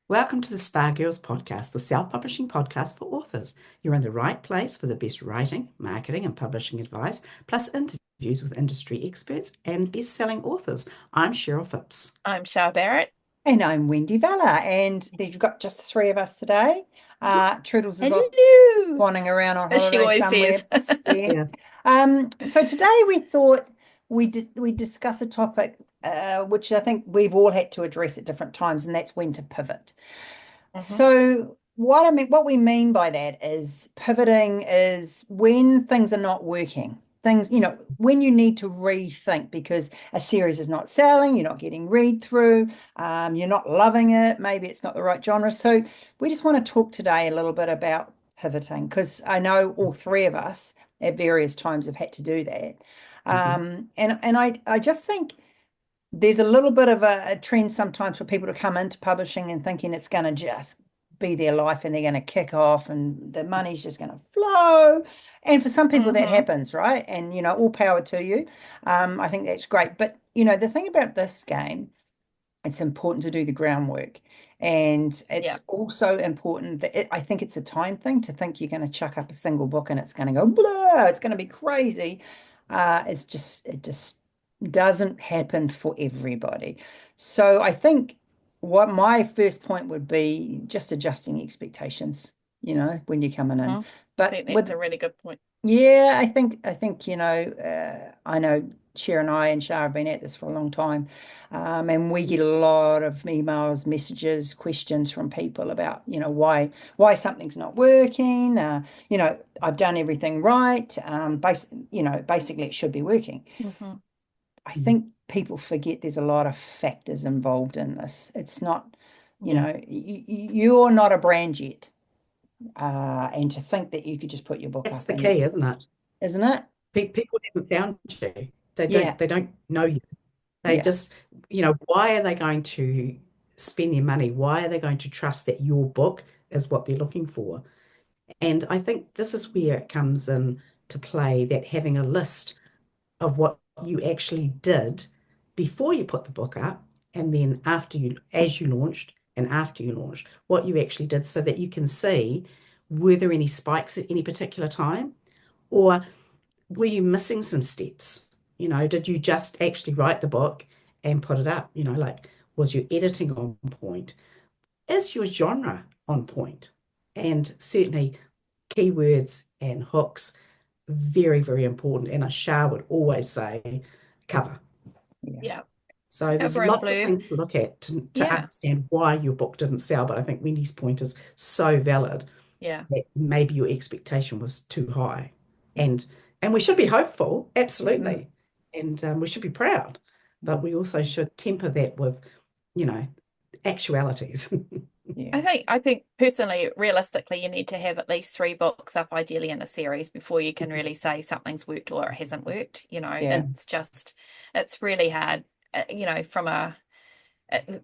Welcome to the spagirlspodcast, the self-publishing podcast for authors. You're in the right place for the best writing, marketing, and publishing advice, plus interviews with industry experts and best-selling authors. I'm Cheryl Phipps. I'm Shar Barrett. And I'm Wendy Vella, and you've got just the three of us today. Toodles is off Hello, swanning around on as she holiday always somewhere. says. Yeah. Yeah. So today we thought we discuss a topic which I think we've all had to address at different times, and that's when to pivot. Mhm. So what we mean by that is pivoting is when things are not working. Things, when you need to rethink because a series is not selling, you're not getting read through, you're not loving it, maybe it's not the right genre. So we just want to talk today a little bit about pivoting because I know all three of us at various times have had to do that. Mhm. And I just think there's a little bit of a trend sometimes for people to come into publishing and thinking it's going to just be their life and they're going to kick off and the money's just going to flow. And for some people that Mhm. happens, right? And all power to you. I think that's great. But the thing about this game, it's important to do the groundwork. And Yeah. it's also important that I think it's a time thing to think you're going to chuck up a single book and it's going to go blah, it's going to be crazy. It just doesn't happen for everybody. So I think what my first point would be just adjusting expectations, when you're coming in. Mhm. I But think that's with a really good point. yeah, I think I know Cher and I and Shar have been at this for a long time, and we get a lot of emails, messages, questions from people about why something's not working. I've done everything right. Basically it should be working. Mhm. I Mhm. think people forget there's a lot of factors involved in this. It's not, Yeah. you're not a brand yet, and to think that you could just put your book That's up the and key, isn't it? isn't it? People haven't found you. They don't, Yeah. they don't know you. They Yeah. just, why are they going to spend their money? Why are they going to trust that your book is what they're looking for? And I think this is where it comes in to play, that having a list of what you actually did before you put the book up, and then as you launched and after you launched, what you actually did so that you can see, were there any spikes at any particular time? Or were you missing some steps? Did you just actually write the book and put it up? Like, was your editing on point? Is your genre on point? And certainly keywords and hooks, very, very important. And a Shah would always say cover. Yeah. Yeah. So there's Cover and lots of blurb. things to look at to Yeah. understand why your book didn't sell. But I think Wendy's point is so valid Yeah. that maybe your expectation was too high. And and we should be hopeful, Mm. absolutely. And we should be proud, but we also should temper that with, you know, actualities. Yeah. I think personally, realistically, you need to have at least three books up, ideally in a series, before you can really say something's worked or it hasn't worked. Yeah. It's really hard. From a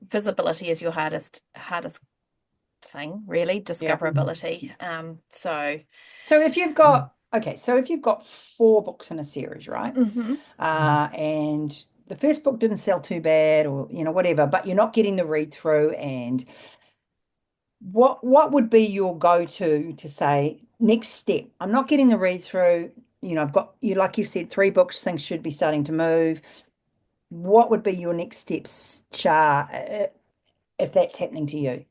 visibility is your hardest thing, really, Yeah. discoverability. So if you've got four books in a series, right? Mhm. And the first book didn't sell too bad or whatever, but you're not getting the read through and what would be your go-to say next step? I'm not getting the read through, I've got you like you said, three books, things should be starting to move. What would be your next steps, Char, if that's happening to you?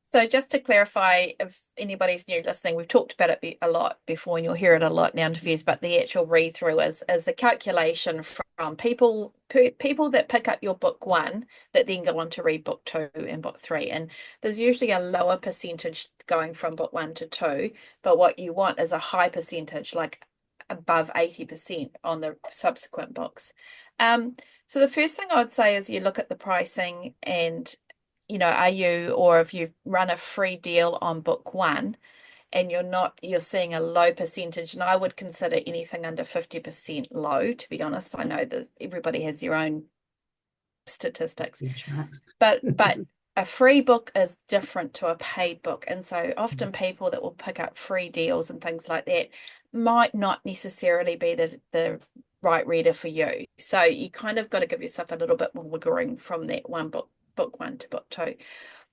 So just to clarify, if anybody's new listening, we've talked about it a lot before, and you'll hear it a lot in our interviews. But the actual read through is the calculation from people that pick up your book one that then go on to read book two and book three, and there's usually a lower percentage going from book one to two, but what you want is a high percentage, like above 80% on the subsequent books. Um, so the first thing I would say is you look at the pricing and are you, or if you've run a free deal on book one and you're seeing a low percentage, and I would consider anything under 50% low, to be honest. I know that everybody has their own statistics, Benchmarks. but a free book is different to a paid book. And so often people that will pick up free deals and things like that might not necessarily be the right reader for you. So you kind of got to give yourself a little bit more wiggle room from that book one to book two.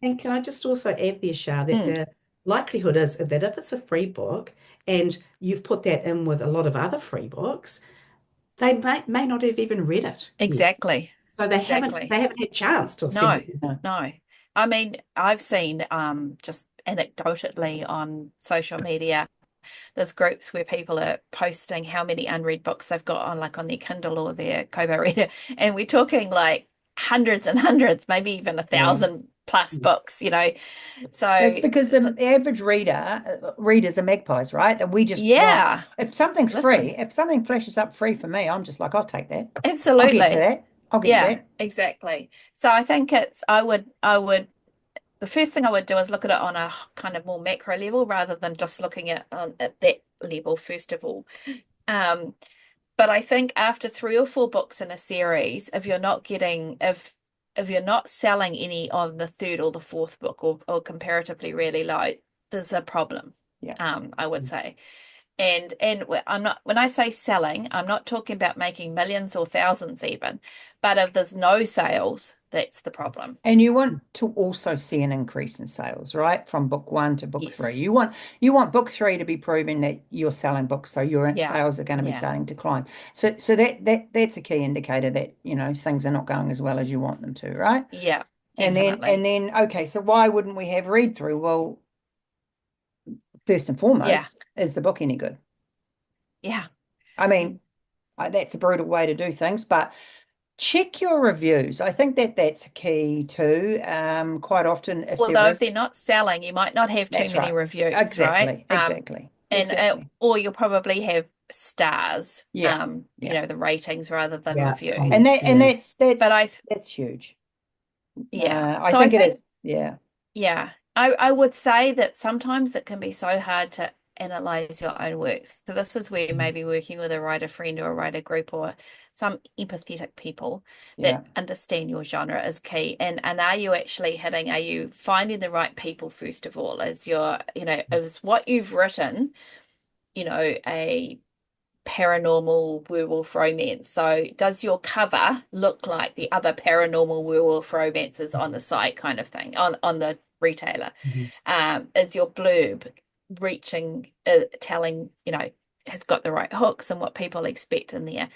And can I just also add there, Shar, that Mm, the likelihood is that if it's a free book and you've put that in with a lot of other free books, they may not have even read it yet. exactly. So Exactly. they haven't had chance to No, see. No. no. I mean, I've seen just anecdotally on social media, there's groups where people are posting how many unread books they've got on, like on their Kindle or their Kobo reader, and we're talking like hundreds and hundreds, maybe even a Yeah. thousand plus books, you know. That's So because the average readers are magpies, right? That we just want, yeah, if something's listen, free, if something flashes up free for me, I'm just like, I'll take that. I'll get to absolutely. that. I'll get to Yeah, that. exactly. So I think the first thing I would do is look at it on a kind of more macro level rather than just looking at that level, first of all. Um, but I think after 3 or 4 books in a series, if you're not selling any on the third or the fourth book, or comparatively really low, there's a problem. Yeah. I would say. And I'm not, when I say selling, I'm not talking about making millions or thousands even, but if there's no sales, that's the problem. And you want to also see an increase in sales, right? From book 1 to book 3. Yes. You want book 3 to be proving that you're selling books, so your Yeah. sales are going to be Yeah. starting to climb. So that's a key indicator that, things are not going as well as you want them to, right? Yeah. And Definitely. then okay, so why wouldn't we have read through? Well, first and Yeah. foremost, is the book any good? Yeah. I mean, that's a brutal way to do things, but check your reviews. I think that's a key too. Quite often, if there Although if is, they're not selling, you might not have too that's many right. reviews, right? Exactly, exactly, And exactly. or you'll probably have stars, Yeah, you yeah. know, the ratings rather than Yeah, reviews. And comments. that and Yeah. But that's huge. yeah. I So I think it think is. Yeah. yeah, I would say that sometimes it can be so hard to analyze your own works. So this is where maybe working with a writer friend or a writer group or some empathetic people Yeah. that understand your genre is key. And are you finding the right people first of all? Is what you've written, a paranormal werewolf romance. So does your cover look like the other paranormal werewolf romances on the site kind of thing, on the retailer? Mhm. Is your blurb telling, has got the right hooks and what people expect in there?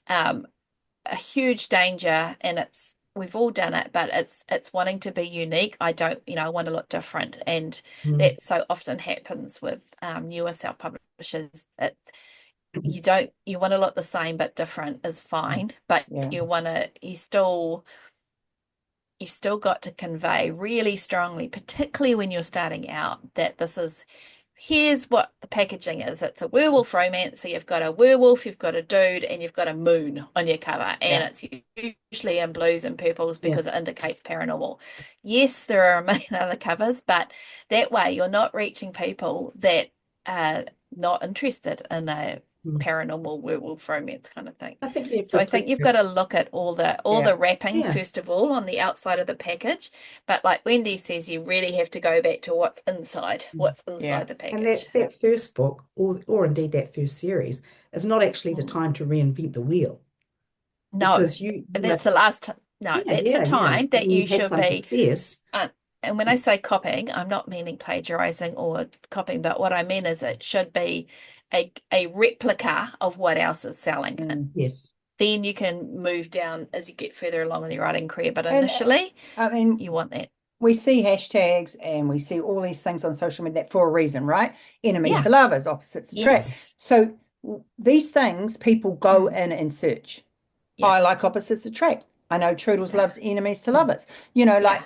A huge danger, and we've all done it, but it's wanting to be unique. I want to look different, and Mm. that so often happens with newer self-publishers. You want to look the same but different is fine, but Yeah. you still got to convey really strongly, particularly when you're starting out, that here's what the packaging is. It's a werewolf romance, so you've got a werewolf, you've got a dude, and you've got a moon on your cover, and Yeah. it's usually in blues and purples Yeah. because it indicates paranormal. Yes, there are a million other covers, but that way you're not reaching people that are not interested in a Mm. paranormal werewolf romance kind of thing. I think you have So to I think you've appreciate. got to look at all Yeah. the wrapping Yeah. first of all on the outside of the package. But like Wendy says, you really have to go back to what's inside, Mm. what's Yeah. inside the And package. that first book, or indeed that first series, is not actually the Mm. time to reinvent the wheel No, because that's the last time. No, that's the yeah. time that When you you've had should some be. success. And when I say copying, I'm not meaning plagiarizing or copying, but what I mean is it should be a replica of what else is selling. Yes. Then you can move down as you get further along in your writing career. But And initially, I mean, you want that. we see hashtags and we see all these things on social media for a reason, right? Enemies Yeah. to lovers, opposites attract. Yes. So these things people go Mm. in and search. Yeah. I like opposites attract. I know Trudels Yeah. loves enemies to lovers. Like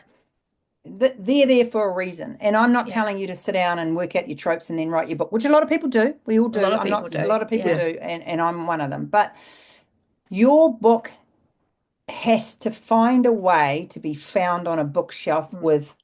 they're there for a reason. And I'm not Yeah. telling you to sit down and work out your tropes and then write your book, which a lot of people do. We all do. A lot of I'm people not, do. a lot of people Yeah. do, and I'm one of them. But your book has to find a way to be found on a bookshelf Mm. with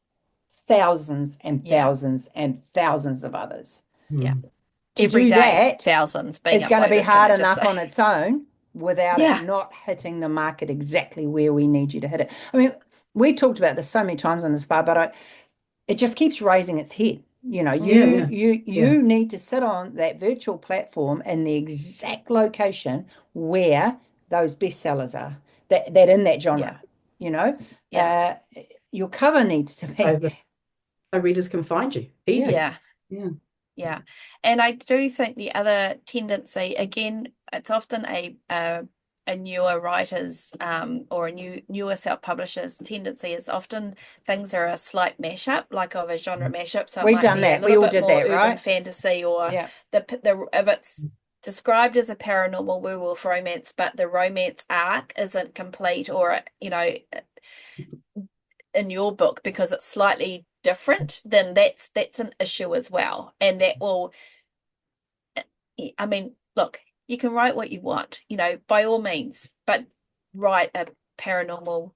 thousands and Yeah. thousands and thousands of others. Yeah. Mm. To Every do day, that thousands being is going to be uploaded, can hard I just enough say? on its own without it Yeah. not hitting the market exactly where we need you to hit it. I mean, we talked about this so many times on the spa, but it just keeps raising its head. Yeah. You need to sit on that virtual platform in the exact location where those bestsellers are, that in that genre. Yeah. your cover needs to so be. the readers can find you easy. Yeah. Yeah. Yeah. And I do think the other tendency, again, it's often a newer writer's or a newer self-publisher's tendency is often things are a slight mashup, like of a genre mashup. So it We've might done be a that. We little all bit did more that, urban right? fantasy, or Yeah. the if it's described as a paranormal werewolf romance, but the romance arc isn't complete, or in your book because it's slightly different, then that's an issue as well. And that will, I mean, look, you can write what you want, by all means, but write a paranormal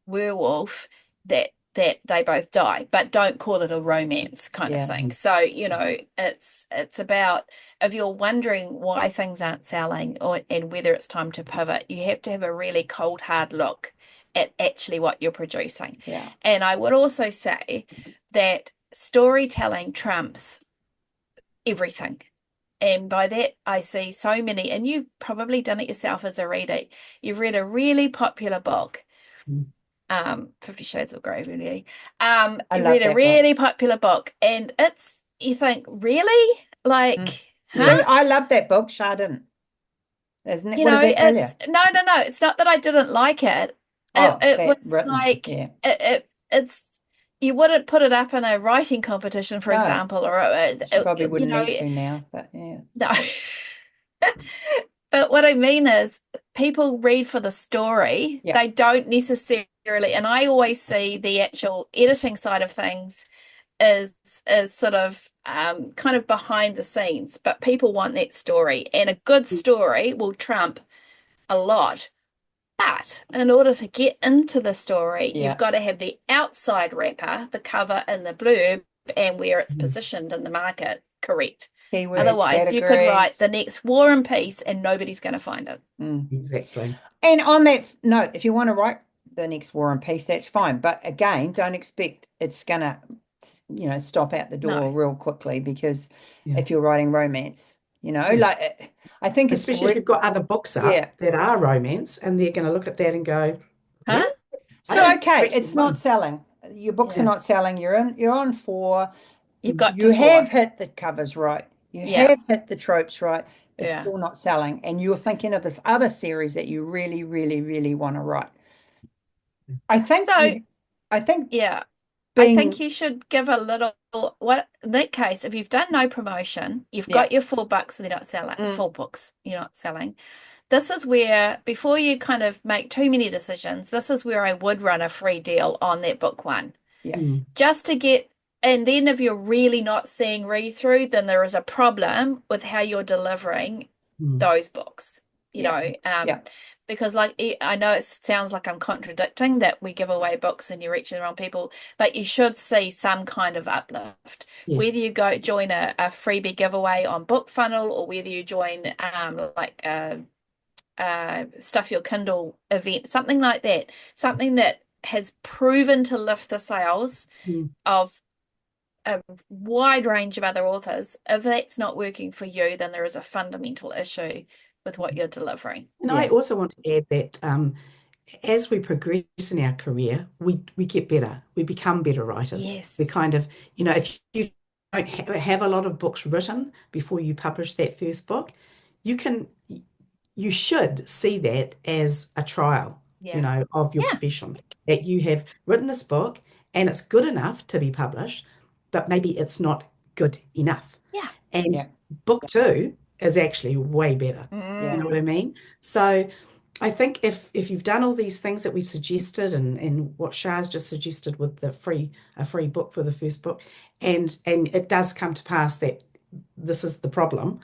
werewolf that they both die, but don't call it a romance kind of Yeah. thing. So, it's about, if you're wondering why things aren't selling and whether it's time to pivot, you have to have a really cold, hard look at actually what you're producing. Yeah. And I would also say that storytelling trumps everything. And by that, I see so many, and you've probably done it yourself as a reader. You've read a really popular book, Mm. 50 Shades of Grey, really. I You love read a that book. really popular book, and you think, really? Like, See, huh? I love that book. Shar didn't. Isn't it? You What know, does that tell you? no. It's not that I didn't like it. Oh, It that was written. like, Yeah. it's, you wouldn't put it up in a writing competition, for No. example, or, She probably wouldn't need to now, but yeah. no. But what I mean is, people read for the story. Yeah. They don't necessarily, and I always see the actual editing side of things as sort of kind of behind the scenes, but people want that story, and a good story will trump a lot. But in order to get into the story, Yeah. you've got to have the outside wrapper, the cover and the blurb, and where it's positioned in the market correct. Keywords, Otherwise, you could write categories. the next War and Peace and nobody's going to find it. Exactly. And on that note, if you want to write the next War and Peace, that's fine. But again, don't expect it's gonna, stop out the door No. real quickly, because Yeah. if you're writing romance, Yeah. like I think it's Especially if you've got other books up Yeah. that are romance, and they're going to look at that and go, Huh? "Really? I So don't okay, read it's one." not selling. Your books are Yeah. not selling. You're on 4. You've got You to have 4. hit the covers right. You Yeah. have hit the tropes right. It's Yeah. still not selling. And you're thinking of this other series that you really, really, really want to write. I think So, yeah, I think being you should give a little, in that case, if you've done no promotion, you've Yeah. got your 4 books, they're not selling, Mm. 4 books, you're not selling. This is where, before you kind of make too many decisions, this is where I would run a free deal on that book one. Yeah. Just to get, and then if you're really not seeing read through, then there is a problem with how you're delivering those books, Yeah. Yeah. because I know it sounds like I'm contradicting that we give away books and you're reaching the wrong people, but you should see some kind of uplift. Yes. Whether you go join a freebie giveaway on Book Funnel, or whether you join like Stuff Your Kindle event, something like that, something that has proven to lift the sales of a wide range of other authors. If that's not working for you, then there is a fundamental issue with what you're delivering. And I also want to add that as we progress in our career, we get better. We become better writers. Yes. We kind of, if you don't have a lot of books written before you publish that first book, you should see that as a trial, of your profession, that you have written this book and it's good enough to be published, but maybe it's not good enough. Yeah. And book 2 is actually way better. You know what I mean? So I think if you've done all these things that we've suggested, and what Shar's just suggested with a free book for the first book, and it does come to pass that this is the problem,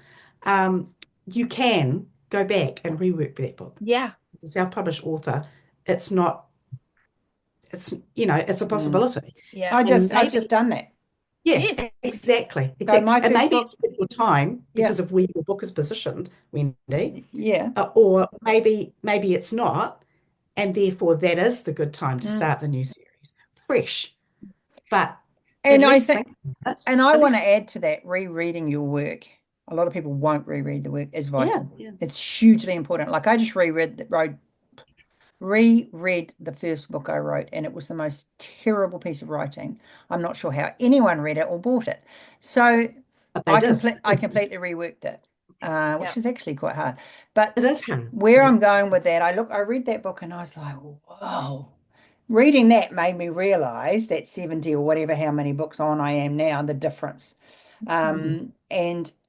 you can go back and rework that book. Yeah. As a self-published author, it's a possibility. Yeah. I've just done that. Yeah, Yes. exactly. So my And first maybe book- it's with your time because of where your book is positioned, Wendy. Yeah. Or maybe it's not, and therefore that is the good time to start the new series, fresh. But And at I least think, about it. and I At want to least- add to that, rereading your work. A lot of people won't reread the work. Is vital. Yeah. It's hugely important. Like I just reread reread the first book I wrote, and it was the most terrible piece of writing. I'm not sure how anyone read it or bought it. So But they did. I completely reworked it, which Yeah. is actually quite hard. But It is hard. where It is. I'm going with that, I read that book and I was like, whoa. Reading that made me realize that 70 or whatever, how many books on I am now, the difference. Mm.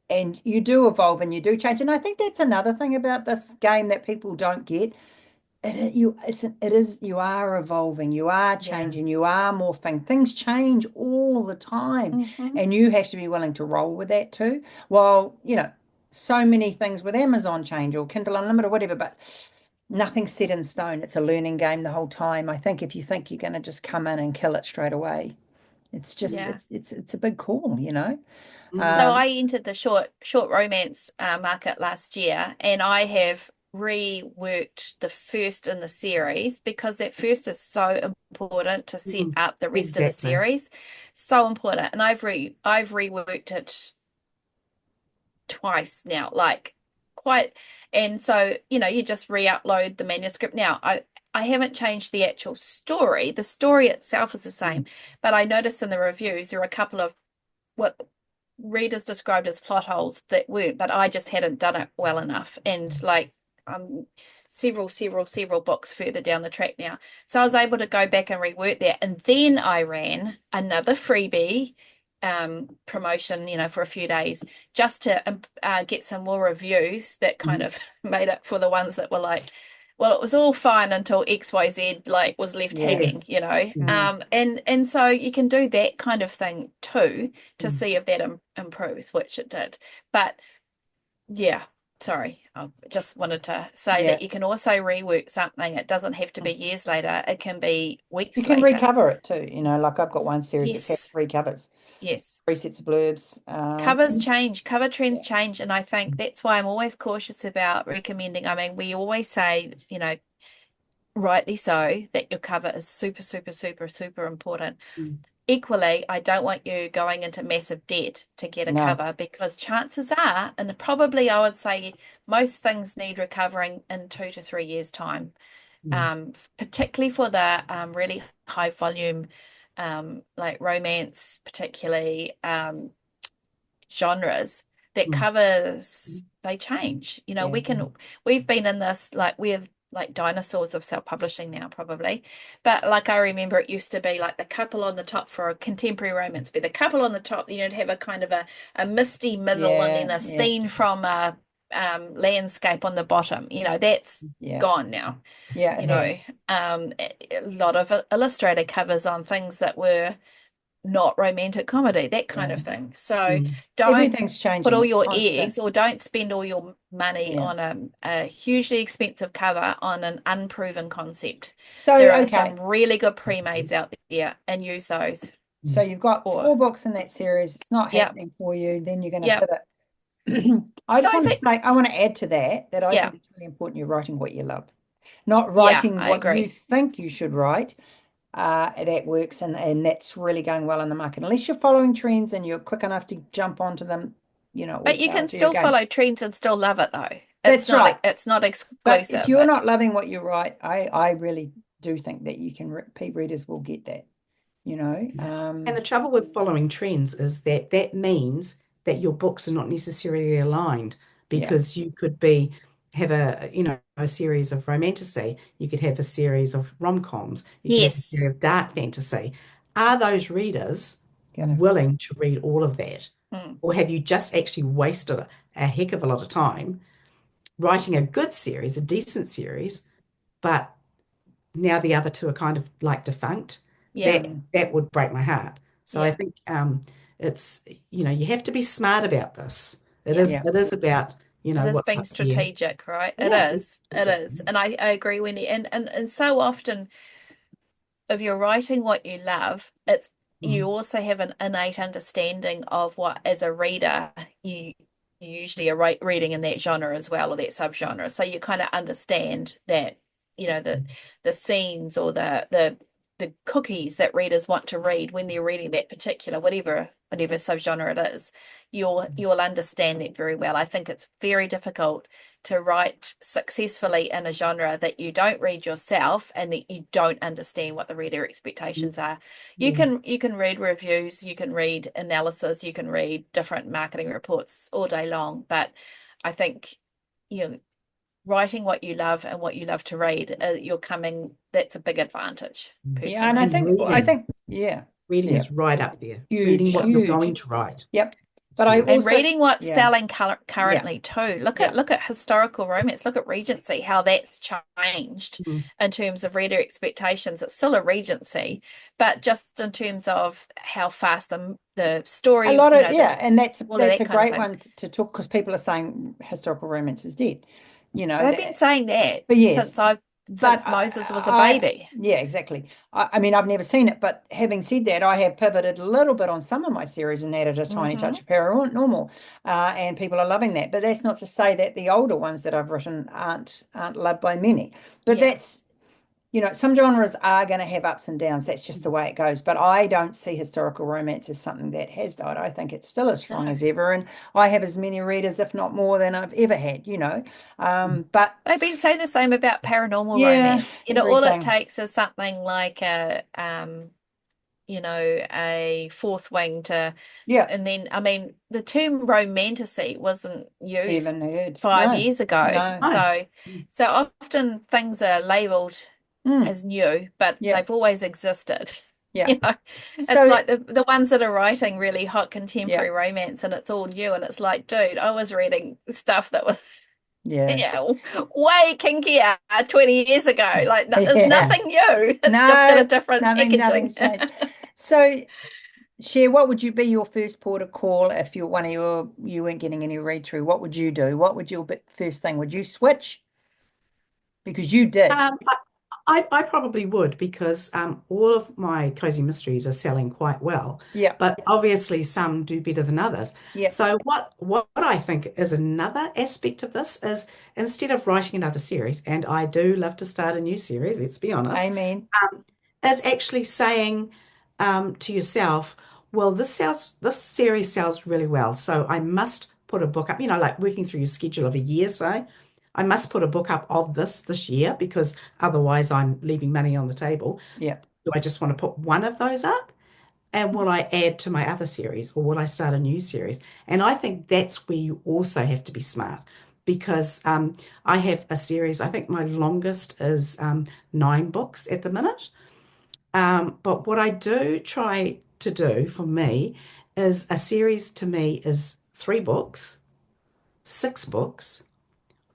And you do evolve and you do change. And I think that's another thing about this game that people don't get. You are evolving, you are Yeah. changing, you are morphing. Things change all the time, Hmm. and you have to be willing to roll with that too. While, so many things with Amazon change or Kindle Unlimited or whatever, but nothing's set in stone. It's a learning game the whole time. I think if you think you're going to just come in and kill it straight away, it's just Yeah. it's a big call. So Mm. I entered the short romance market last year, and I have reworked the first in the series because that first is so important to set Mm. up the rest of the Exactly. series. So important. And I've reworked it twice now, like quite, and so you just re-upload the manuscript. Now I haven't changed the actual story. The story itself is the Mm. same, but I noticed in the reviews there are a couple of what readers described as plot holes that weren't, but I just hadn't done it well enough. And like um several books further down the track now. So I was able to go back and rework that. And then I ran another freebie promotion, for a few days just to get some more reviews that kind Mm. of made up for the ones that were like, well, it was all fine until XYZ like was left Yeah. hanging, Yes. Mm. and so you can do that kind of thing too to Mm. see if that improves, which it did. But yeah, sorry, I just wanted to say Yeah. that you can also rework something. It doesn't have to be years later. It can be You weeks can later. recover it too. Like I've got one series that's had Yes, three covers, yes. three sets of blurbs. Covers change, cover trends Yeah. change, and I think that's why I'm always cautious about recommending. I mean, we always say, rightly so, that your cover is super, super, super, super important. Mm. Equally, I don't want you going into massive debt to get a No. cover because chances are, and probably I would say most things need recovering in 2 to 3 years' time, Mm. particularly for the really high volume, like romance, particularly genres that Mm. covers they change. Yeah. We've been in this like we're like dinosaurs of self-publishing now probably. But like I remember it used to be like the couple on the top for a contemporary romance, be the couple on the top, you'd have a kind of a misty middle and then Yeah. a Yeah. scene from a landscape on the bottom. That's Yeah. gone now. Yeah. It has. A lot of illustrator covers on things that were not romantic comedy, that kind Yeah. of thing. So Mm. don't Everything's put changing. all It's your eggs constant. or don't spend all your money Yeah. on a hugely expensive cover on an unproven concept. So, There are okay. some really good pre-mades out there and use those. So you've got Or, four books in that series. It's not yep, happening for you. Then you're going to yep. pivot. I So just I want to think, say, I want to add to that I yeah, think it's really important you're writing what you love, not yeah, writing I what you agree. think you should write. That works and that's really going well in the market. Unless you're following trends and you're quick enough to jump onto them, all But you power can to your still game. follow trends and still love it though. That's right. It's not But if exclusive. you're not loving what you write, I really do think that you can repeat readers will get that, you know. Yeah. And the trouble with following trends is that that means that your books are not necessarily aligned Yeah, because you could be have a series of romantasy, you could have a series of rom-coms, you could have a series Yes. of dark fantasy. Are those readers gonna willing to read all of that? Mm. Or have you just actually wasted a heck of a lot of time writing a good series, a decent series, but now the other two are kind of like defunct? Yeah. That that would break my heart. So I Yeah. think it's you have to be smart about this. It Yeah. is yeah, it is about It is what's being up here. strategic, right? It Yeah, is. It is. And I agree, Wendy. And so often if you're writing what you love, it's you mm, also have an innate understanding of what as a reader you usually are reading in that genre as well or that subgenre. So you kind of understand that, the scenes or the the cookies that readers want to read when they're reading that particular whatever subgenre it is, you'll understand that very well. I think it's very difficult to write successfully in a genre that you don't read yourself and that you don't understand what the reader expectations are. You can read reviews, you can read analysis, you can read different marketing reports all day long, but I think writing what you love and what you love to read, that's a big advantage, personally. Yeah, and I think reading is right up there. Huge, reading what you're huge. going to write. Yep. It's But I huge. And also reading what's yeah. selling currently too. Look Yeah. at historical romance. Look at Regency, how that's changed in terms of reader expectations. It's still a Regency, but just in terms of how fast the story, a lot of and that's all of that a kind of great thing. one to talk, because people are saying historical romance is dead. But I've been saying that but yes, since Moses was a baby. Yeah, exactly. I mean, I've never seen it, but having said that, I have pivoted a little bit on some of my series and added a tiny touch of paranormal, and people are loving that. But that's not to say that the older ones that I've written aren't loved by many. But that's, some genres are going to have ups and downs. That's just the way it goes. But I don't see historical romance as something that has died. I think it's still as strong as ever. And I have as many readers, if not more, than I've ever had, But I've been saying the same about paranormal yeah, romance. All it everything. takes is something like a fourth wing to, and then the term romantasy wasn't used Even heard. 5 years ago. No. So often things are labeled as new, but they've always existed. Yeah. It's So like the ones that are writing really hot contemporary romance, and it's all new, and it's like, dude, I was reading stuff that was way kinkier 20 years ago. Like, there's nothing new. It's just got a different packaging. Nothing's changed. So, Cher, what would you be your first port of call if you weren't getting any read through? What would you do? What would your first thing? Would you switch? Because you did. I probably would, because all of my cozy mysteries are selling quite well. Yeah. But obviously some do better than others. Yeah. So what I think is another aspect of this is, instead of writing another series, and I do love to start a new series, let's be honest. Amen. Is actually saying to yourself, well, this series sells really well, so I must put a book up, like working through your schedule of a year, say. I must put a book up of this year, because otherwise I'm leaving money on the table. Yeah. Do I just want to put one of those up? And will I add to my other series, or will I start a new series? And I think that's where you also have to be smart, because I have a series, I think my longest is 9 books at the minute. But what I do try to do for me is, a series to me is 3 books, 6 books,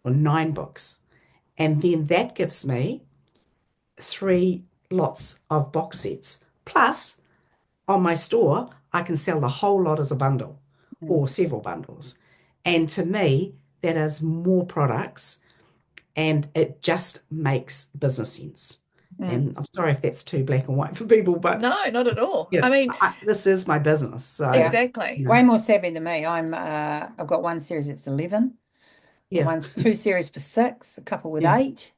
or 9 books. And then that gives me 3 lots of box sets. Plus, on my store, I can sell the whole lot as a bundle or several bundles. And to me, that is more products, and it just makes business sense. And I'm sorry if that's too black and white for people, but no, not at all. I mean, this is my business. So exactly. Way more savvy than me. I've got one series that's 11. yeah. 2 series for 6, a couple with 8.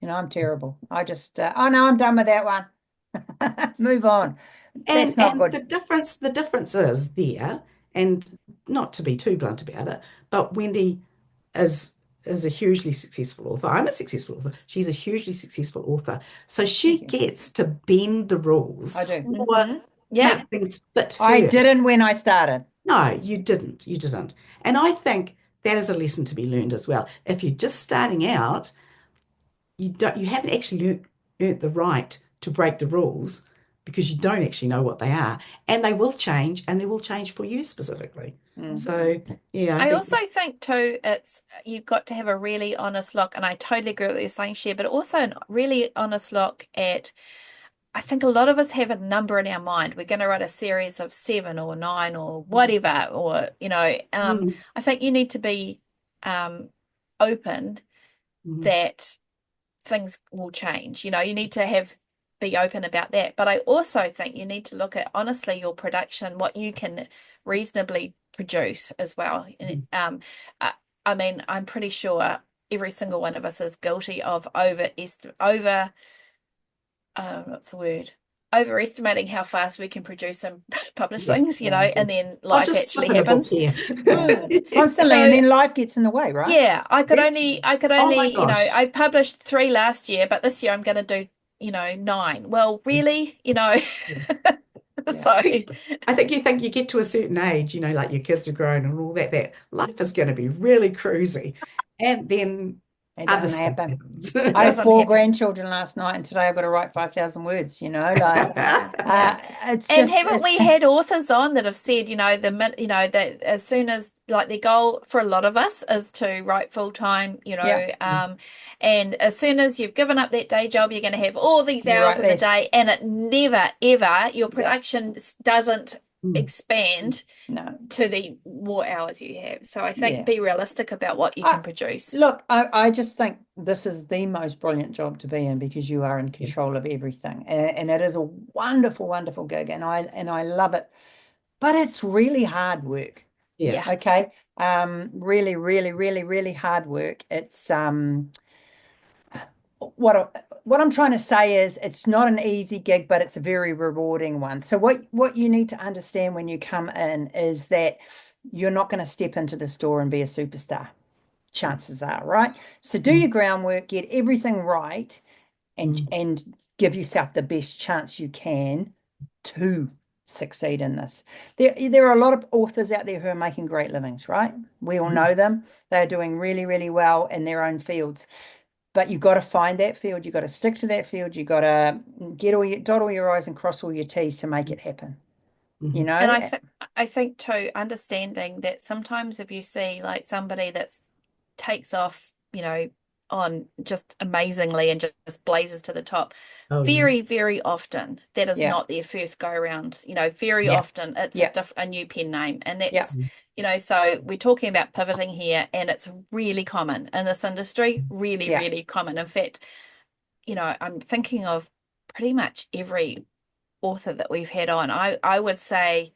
I'm terrible. I just oh no, I'm done with that one. Move on. That's not good. The difference is there, and not to be too blunt about it, but Wendy is a hugely successful author. I'm a successful author. She's a hugely successful author. So she gets to bend the rules. I do. Or make things fit her. I didn't when I started. No, you didn't. You didn't. And I think that is a lesson to be learned as well. If you're just starting out, you haven't actually earned the right to break the rules, because you don't actually know what they are, and they will change, and they will change for you specifically. So yeah, I also think too, you've got to have a really honest look, and I totally agree with what you're saying, Cher, but also a really honest look at, I think a lot of us have a number in our mind. We're going to write a series of 7 or 9 or whatever, or I think you need to be open that things will change. You need to be open about that. But I also think you need to look at, honestly, your production, what you can reasonably produce as well. I mean, I'm pretty sure every single one of us is guilty of over what's the word? Overestimating how fast we can produce and publish Yeah. things, Yeah. and then I'll life just slip actually in a book happens. here. Constantly, and So then life gets in the way, right? yeah, Yeah. I could Oh my only, gosh. I published 3 last year, but this year I'm going to do, 9. Well, really, Yeah. Yeah. so I think you get to a certain age, like your kids are grown and all that life is going to be really cruisy. And then It other doesn't stuff happen. happens. it I had doesn't 4 happen. grandchildren last night, and today I've got to write 5,000 words, like Yeah. it's And just haven't it's we had authors on that have said, that as soon as like their goal for a lot of us is to write full time, yeah, and as soon as you've given up that day job, you're going to have all these you hours write in the less. day, and it never, ever, your Yeah, production doesn't Mm. expand no, to the more hours you have. So I think yeah. be realistic about what you I, can produce. look, I just think this is the most brilliant job to be in because you are in Yeah. control of everything, and it is a wonderful, wonderful gig, and I love it, but it's really hard work. Yeah. Yeah. Okay, really, really, really, really hard work. It's what I'm trying to say is it's not an easy gig, but it's a very rewarding one. So what you need to understand when you come in is that you're not going to step into the store and be a superstar. Chances are, right? So do your Mm. groundwork, get everything right, and Mm. and give yourself the best chance you can to succeed in this. There are a lot of authors out there who are making great livings, right? We all Mm. know them. They're doing really, really well in their own fields. But you've got to find that field. You've got to stick to that field. You've got to dot all your I's and cross all your T's to make it happen. You Mhm. And know? I think too, understanding that sometimes if you see like somebody that takes off, on just amazingly and just blazes to the top, Oh yeah. very, very often that is Yeah, not their first go around. Very yeah, often it's yeah, a new pen name. And yeah, that's, so we're talking about pivoting here, and it's really common in this industry, really, yeah. really common. In fact, I'm thinking of pretty much every author that we've had on. I would say,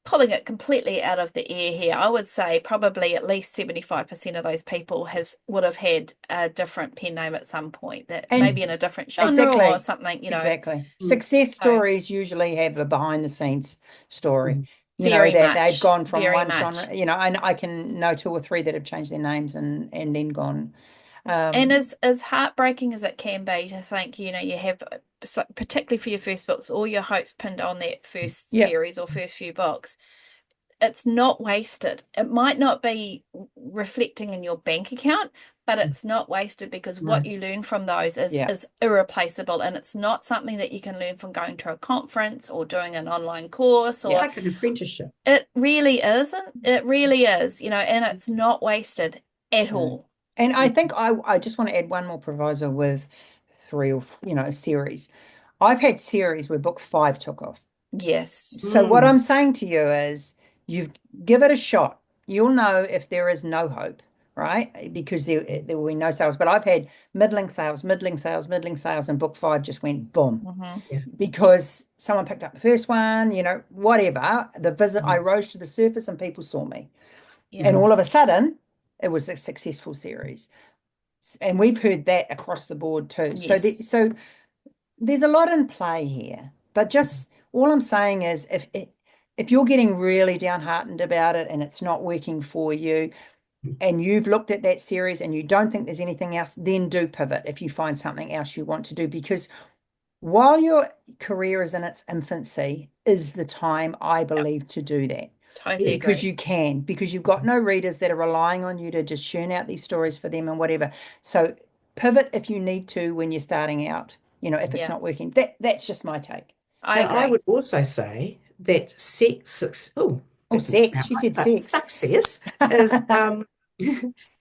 pulling it completely out of the air here, I would say probably at least 75% of those people would have had a different pen name at some point, that maybe And in a different genre or exactly, something. exactly. Mm. Success So stories usually have a behind the scenes story. Mm. very That they've much, gone from very one much. genre, and I can know 2 or 3 that have changed their names and then gone. And Um, as heartbreaking as it can be to think, you have, particularly for your first books, all your hopes pinned on that first yeah, series or first few books, it's not wasted. It might not be reflecting in your bank account, but Mm. it's not wasted because what No. you learn from those is yeah. is irreplaceable, and it's not something that you can learn from going to a conference or doing an online course. Yeah. Or Like an apprenticeship. it really isn't. It really is, and it's not wasted at No. all. And I Mm. think I just want to add one more proviso with 3 or series. I've had series where book 5 took off. Yes. So what Mm. I'm saying to you is you give it a shot. You'll know if there is no hope, right? Because there will be no sales. But I've had middling sales, middling sales, middling sales, and book 5 just went boom Hmm. Yeah. because someone picked up the first one, whatever. I Mm. rose to the surface and people saw me. And Yeah. Mm. all of a sudden, it was a successful series. And we've heard that across the board too. Yes. So there's a lot in play here, but just all I'm saying is if you're getting really downhearted about it and it's not working for you and you've looked at that series and you don't think there's anything else, then do pivot if you find something else you want to do, because while your career is in its infancy is the time I Yep. believe to do that. Totally Yes. Because agree. you can, because you've got no readers that are relying on you to just churn out these stories for them and whatever. So pivot if you need to when you're starting out, if it's Yeah, not working. That's just my take. I And I agree. would also say that Oh, that didn't come sex. out She right, said but sex. success is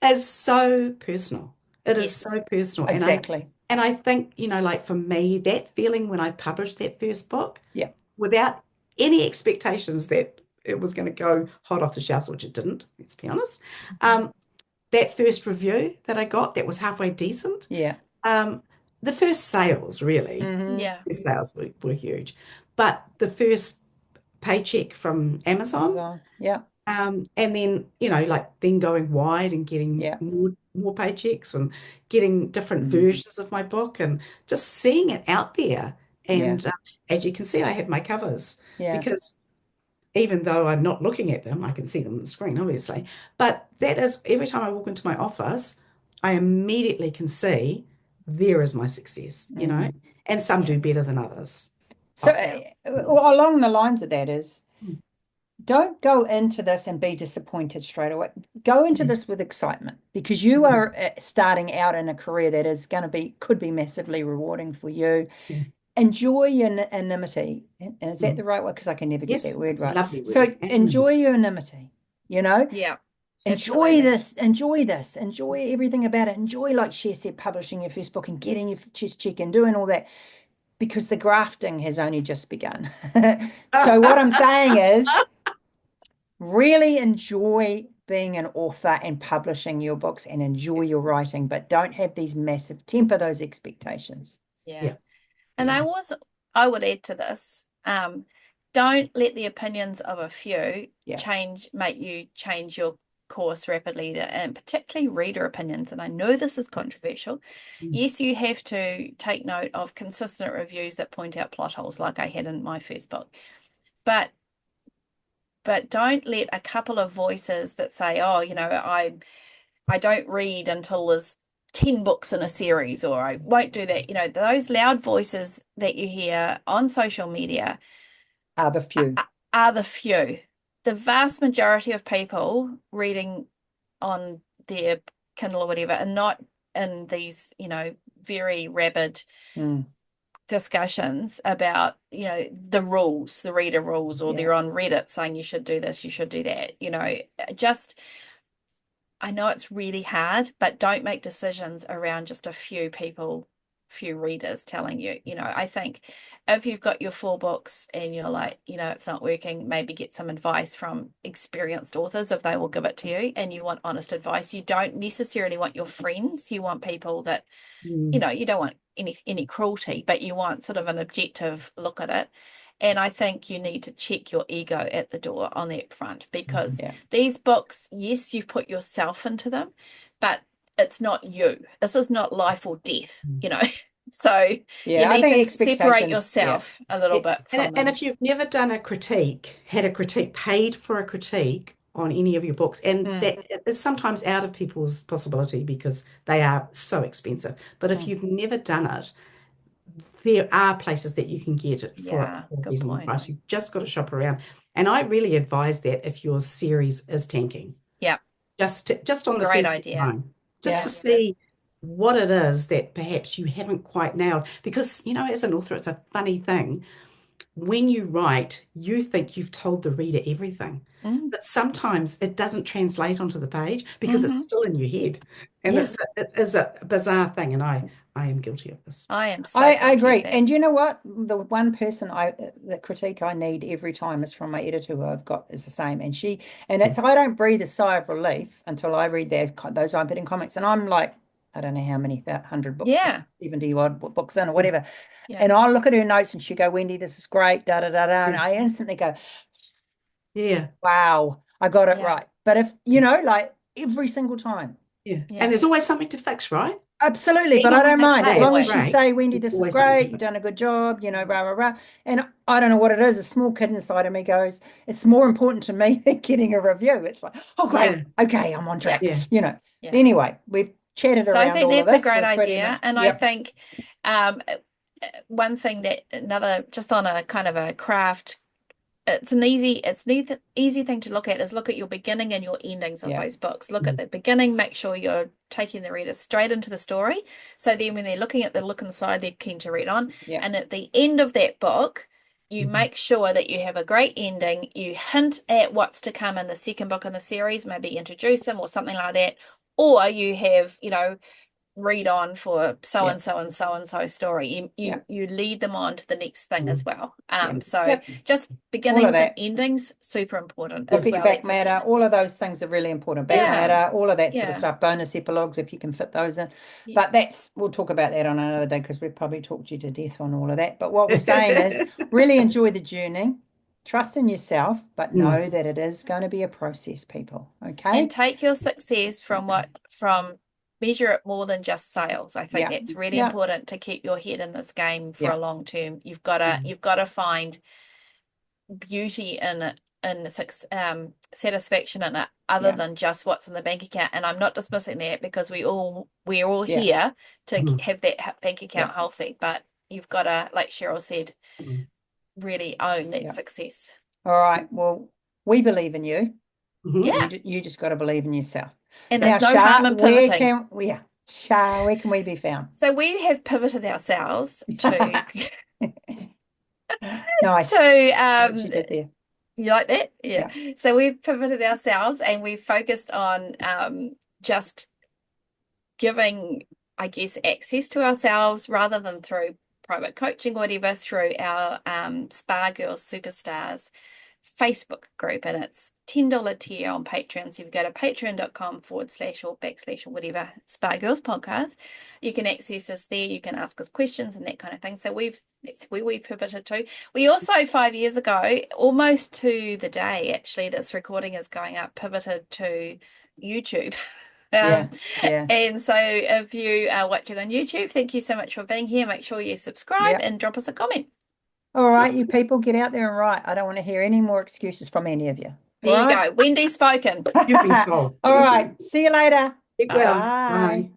is so personal. It is Yes. so personal. Exactly. And I think, like for me, that feeling when I published that first book, Yeah. without any expectations that it was going to go hot off the shelves, which it didn't, let's be honest. Mhm. That first review that I got that was halfway decent. Yeah. Um, the first sales, really, Mm-hmm. Yeah. the sales were huge. But the first paycheck from Amazon, Amazon. Yeah. And then, like then going wide and getting Yeah. more paychecks and getting different versions of my book and just seeing it out there. Yeah. And as you can see, I have my covers Yeah. because even though I'm not looking at them, I can see them on the screen, obviously. But that is every time I walk into my office, I immediately can see there is my success, and some Yeah. do better than others. So Yeah. along the lines of that is, Mm. don't go into this and be disappointed straight away. Go into Yeah. this with excitement because you Mm. are starting out in a career that is going to could be massively rewarding for you. Yeah. Enjoy your anonymity. And is that Mm. the right word? Because I can never get that Yes, word it's a right. lovely So word. enjoy your anonymity, Yeah. enjoy Absolutely. this, enjoy everything about it. Enjoy, like Cher said, publishing your first book and getting your chest check and doing all that, because the grafting has only just begun. So what I'm saying is, really enjoy being an author and publishing your books and enjoy your writing, but don't have these temper those expectations. Yeah. Yeah. And Yeah. I would add to this, don't let the opinions of a few Yeah. make you change your course rapidly, and particularly reader opinions. And I know this is controversial. Mm. Yes, you have to take note of consistent reviews that point out plot holes, like I had in my first book. But don't let a couple of voices that say, oh, I don't read until there's 10 books in a series, or I won't do that. Those loud voices that you hear on social media Are the few. are the few. The vast majority of people reading on their Kindle or whatever are not in these, very rabid Mm. discussions about, the rules, the reader rules, or Yeah. they're on Reddit saying you should do this, you should do that. Just I know it's really hard, but don't make decisions around just a few people, few readers telling you. I think if you've got your 4 books and you're like, it's not working, maybe get some advice from experienced authors if they will give it to you, and you want honest advice. You don't necessarily want your friends. You want people that, Mm. you don't want any cruelty, but you want sort of an objective look at it. And I think you need to check your ego at the door on that front, because Yeah. these books, yes, you've put yourself into them, but it's not you. This is not life or death, So you Yeah, I need think to separate expectations. Yeah. yourself a little bit from And them. if you've never done a critique, paid for a critique on any of your books, and Mm. that is sometimes out of people's possibility because they are so expensive. But if Mm. you've never done it, there are places that you can get it for Yeah, a good reasonable point. price. You've just got to shop around. And I really advise that if your series is tanking, Yeah, just on the great first idea. time, just Yeah. to see what it is that perhaps you haven't quite nailed. Because, as an author, it's a funny thing. When you write, you think you've told the reader everything, Mm. but sometimes it doesn't translate onto the page because it's Mhm. still in your head, and Yeah, it is a bizarre thing, and I am guilty of this. I am so I guilty of agree. that. And you know what? The one person the critique I need every time is from my editor, who I've got is the same. And it's, I don't breathe a sigh of relief until I read those opening comments. And I'm like, I don't know how many 100 books, Yeah, 70 odd books in or whatever. yeah, And I'll look at her notes and she go, Wendy, this is great, da da da da. And Yeah, I instantly go, yeah, wow, I got it yeah, right. But if, like every single time. yeah. yeah, And there's always something to fix, right? Absolutely, but Even I when don't they mind as say long it's as you great, say, Wendy, there's this is always something to great. You've fix. done a good job, rah, rah, rah. And I don't know what it is. A small kid inside of me goes, it's more important to me than getting a review. It's like, oh, great. Yeah, Okay, I'm on track. yeah, yeah. Anyway, we've chatted So I around think all of that's a this. great We're pretty idea. much, And I yep. think one thing just on a kind of a craft, it's an easy thing to look at is look at your beginning and your endings of Yeah. those books. Look at the beginning, make sure you're taking the reader straight into the story. So then when they're looking at the look inside, they're keen to read on. Yeah. And at the end of that book, you Mhm. make sure that you have a great ending. You hint at what's to come in the second book in the series, maybe introduce them or something like that. Or you have, read on for so Yeah. and so and so and so story. You Yeah. you lead them on to the next thing as well. Yeah. So Yep. just All of beginnings and that. endings, super important Your as well. feedback That's a matter, all of those things are really important. Back Yeah. matter, all of that sort of Yeah. stuff. Bonus epilogues, if you can fit those in. Yeah. But we'll talk about that on another day because we've probably talked you to death on all of that. But what we're saying is really enjoy the journey. Trust in yourself, but Mm. know that it is going to be a process, people. Okay? And take your success from measure it more than just sales. I think Yeah. that's really Yeah. important to keep your head in this game for Yeah. a long term. You've got to find beauty in it, in satisfaction in it, other Yeah. than just what's in the bank account. And I'm not dismissing that, because we're all Yeah. here to Mm. have that bank account Yeah. healthy, but you've got to, like Cheryl said, Mm. really own that Yeah. success. All right. Well, we believe in you. Mhm. Yeah. You just got to believe in yourself. And Now, there's no harm Shar, in pivoting. Shar, where can we be found? So we have pivoted ourselves to Nice. to What you did there. you like that? Yeah. Yeah. So we've pivoted ourselves, and we've focused on just giving, I guess, access to ourselves rather than through private coaching or whatever, through our Spa Girls Superstars Facebook group. And it's $10 tier on Patreon. So if you go to patreon.com/or whatever, Spa Girls Podcast, you can access us there. You can ask us questions and that kind of thing. So that's where we've pivoted to. We also, 5 years ago, almost to the day actually this recording is going up, pivoted to YouTube. Yeah. And so if you are watching on YouTube, thank you so much for being here. Make sure you subscribe and drop us a comment. All right, you people, get out there and write. I don't want to hear any more excuses from any of you. There you go. Wendy spoken. You've been told. All right. See you later. Get well. Bye. Bye.